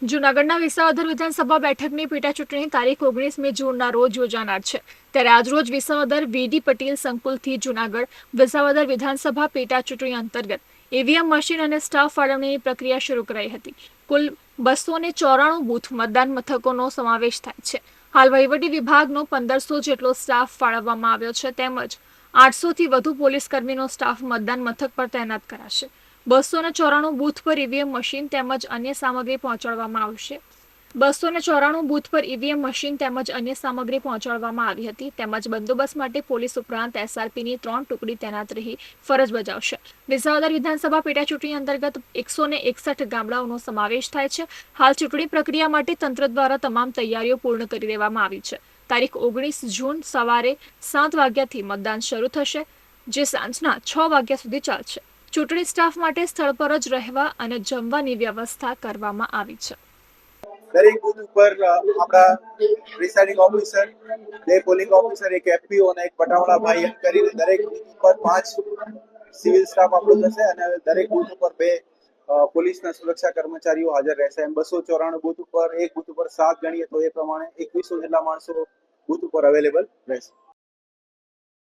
જૂનાગઢના વિસાવદર વિધાનસભા બેઠકની પેટા ચૂંટણી તારીખ 19મી જૂનના રોજ યોજાનાર છે ત્યારે આજરોજ વિસાવદર વીડી પટેલ સંકુલથી જૂનાગઢ વિસાવદર વિધાનસભા પેટા ચૂંટણી અંતર્ગત ઈવીએમ મશીન અને સ્ટાફ ફાળવણીની પ્રક્રિયા શરૂ કરાઈ હતી। કુલ 294 બૂથ મતદાન મથકોનો સમાવેશ થાય છે। હાલ વહીવટી વિભાગનો 1500 જેટલો સ્ટાફ ફાળવવામાં આવ્યો છે તેમજ 800 થી વધુ પોલીસ કર્મીનો સ્ટાફ મતદાન મથક પર તૈનાત કરાશે। 294 બૂથ પર ઈવીએમ મશીન તેમજ અન્ય સામગ્રી પહોંચાડવામાં આવશે। 294 બૂથ પર ઈવીએમ મશીન તેમજ અન્ય સામગ્રી પહોંચાડવામાં આવી હતી તેમજ બંદોબસ્ત માટે પોલીસ ઉપરાંત એસઆરપીની 3 ટુકડી તૈનાત રહી ફરજ બજાવશે। વિસાવદર વિધાનસભા પેટા ચૂંટણી અંતર્ગત 161 ગામડાઓનો સમાવેશ થાય છે। હાલ ચૂંટણી પ્રક્રિયા માટે તંત્ર દ્વારા તમામ તૈયારીઓ પૂર્ણ કરી દેવામાં આવી છે। તારીખ 19 જૂન સવારે 7 વાગ્યાથી મતદાન શરૂ થશે જે સાંજના 6 વાગ્યા સુધી ચાલશે। ચૂંટણી સ્ટાફ માટે સ્થળ પર જ રહેવા અને જમવાની વ્યવસ્થા કરવામાં આવી છે। દરેક બૂથ ઉપર આપણા presiding officer, 2 polling officer, 1 FPO અને 1 પટાવાળા ભાઈ એમ કરીને દરેક બૂથ ઉપર 5 સિવિલ સ્ટાફ આપણો જશે અને દરેક બૂથ ઉપર 2 પોલીસના સુરક્ષા કર્મચારીઓ હાજર રહેશે। એમ 294 બૂથ ઉપર 1 બૂથ ઉપર 7 ગણીએ તો એ પ્રમાણે 2100 જેટલા માણસો બૂથ ઉપર અવેલેબલ રહેશે।